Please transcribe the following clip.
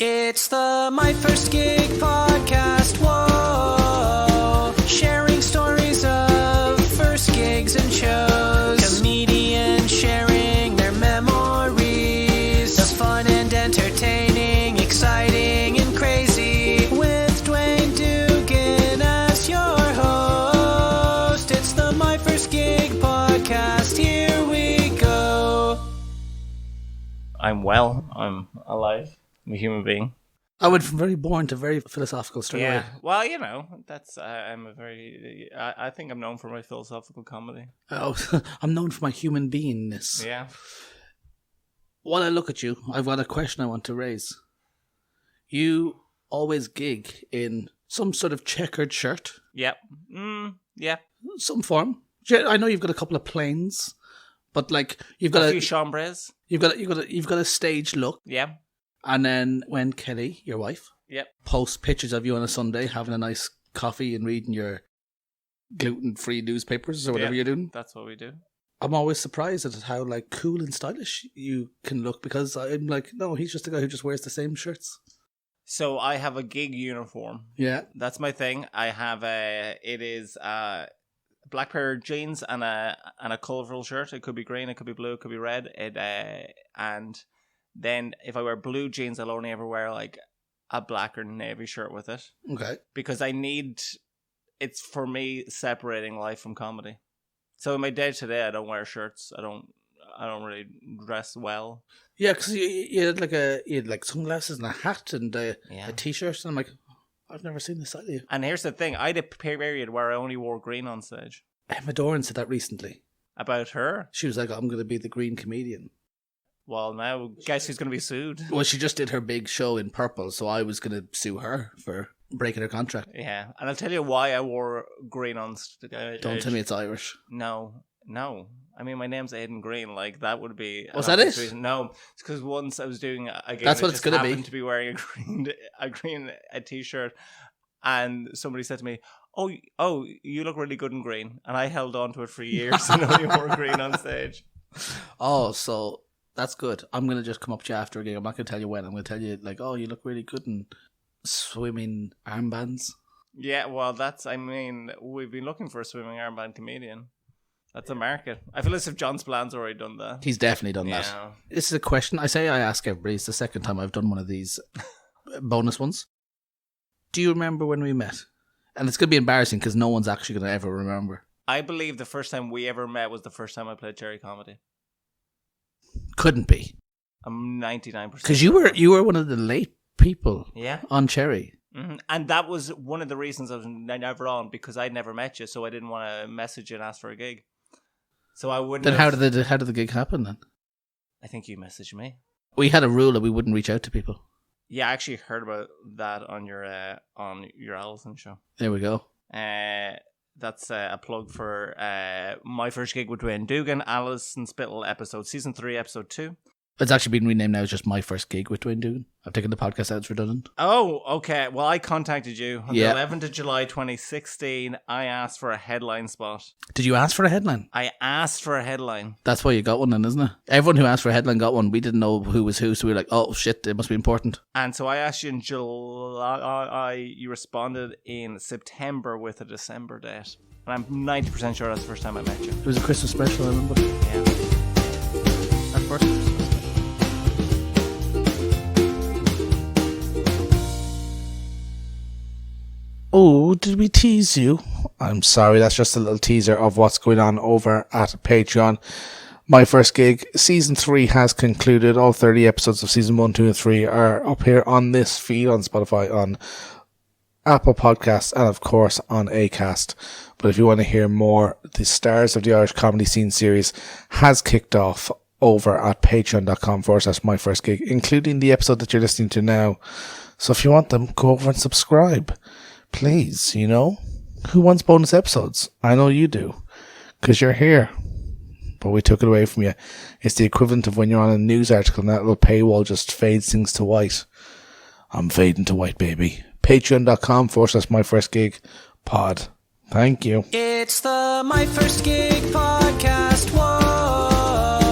It's the My First Gig podcast, whoa. Sharing stories of first gigs and shows. Comedians sharing their memories. The fun and entertaining, exciting and crazy. With Dwayne Dugan as your host. It's the My First Gig podcast, here we go. I'm well, I'm alive. I'm a human being. I went from very boring to very philosophical straight away. Well, you know, that's I think I'm known for my philosophical comedy. Oh, I'm known for my human beingness. Yeah. While I look at you, I've got a question I want to raise. You always gig in some sort of checkered shirt. Yep. Yeah. Some form. I know you've got a couple of planes, but like you've got a few chambres. You've got a stage look. Yeah. And then when Kelly, your wife, posts pictures of you on a Sunday having a nice coffee and reading your gluten-free newspapers or whatever you're doing. That's what we do. I'm always surprised at how like cool and stylish you can look, because I'm like, no, he's just a guy who just wears the same shirts. So I have a gig uniform. Yeah. That's my thing. I have a black pair of jeans and a colourful shirt. It could be green, it could be blue, it could be red. And then if I wear blue jeans, I'll only ever wear like a black or navy shirt with it. Okay. Because it's for me separating life from comedy. So in my day to day, I don't wear shirts. I don't really dress well. Yeah, because you had like sunglasses and a hat and a t-shirt, and I'm like, I've never seen this side of you. And here's the thing: I had a period where I only wore green on stage. Emma Doran said that recently About her. She was like, I'm going to be the Greene comedian. Well, now guess who's going to be sued? Well, she just did her big show in purple, so I was going to sue her for breaking her contract. Yeah, and I'll tell you why I wore green on stage. Don't tell me it's Irish. No. I mean, my name's Aidan Greene. Like, that would be... Was that it? Reason. No, it's because once I was doing a gig, that's what it's going to be. I happened to be wearing a green t-shirt, and somebody said to me, oh, you look really good in green. And I held on to it for years and only wore green on stage. Oh, so... That's good. I'm going to just come up to you after a gig. I'm not going to tell you when. I'm going to tell you, like, oh, you look really good in swimming armbands. Yeah, well, we've been looking for a swimming armband comedian. That's a market. I feel as if John Spillane already done that. He's definitely done that. This is a question I ask everybody. It's the second time I've done one of these bonus ones. Do you remember when we met? And it's going to be embarrassing because no one's actually going to ever remember. I believe the first time we ever met was the first time I played Cherry Comedy. Couldn't be. I'm 99%. Because you were one of the late people on Cherry. Mm-hmm. And that was one of the reasons I was never on, because I'd never met you, so I didn't want to message you and ask for a gig. So I wouldn't. Then how did the gig happen then? I think you messaged me. We had a rule that we wouldn't reach out to people. Yeah, I actually heard about that on your Allison show. There we go. That's a plug for My First Gig with Dwayne Dugan, Alison Spittle season 3, episode 2. It's actually been renamed now as just My First Gig with Dwayne Dugan. I've taken the podcast out, it's redundant. Oh, okay. Well, I contacted you on the 11th of July 2016. I asked for a headline spot. Did you ask for a headline? I asked for a headline. That's why you got one then, isn't it? Everyone who asked for a headline got one. We didn't know who was who, so we were like, oh shit, it must be important. And so I asked you in July. You responded in September with a December date. And I'm 90% sure that's the first time I met you. It was a Christmas special, I remember. Yeah. At first. Oh, did we tease you? I'm sorry, that's just a little teaser of what's going on over at Patreon. My First Gig, Season 3 has concluded. All 30 episodes of Season 1, 2 and 3 are up here on this feed, on Spotify, on Apple Podcasts, and of course on Acast. But if you want to hear more, the Stars of the Irish Comedy Scene series has kicked off over at patreon.com/myfirstgig, including the episode that you're listening to now. So if you want them, go over and subscribe. Please, you know. Who wants bonus episodes? I know you do, because you're here. But we took it away from you. It's the equivalent of when you're on a news article and that little paywall just fades things to white. I'm fading to white, baby. Patreon.com/myfirstgig pod. Thank you. It's the My First Gig podcast, whoa.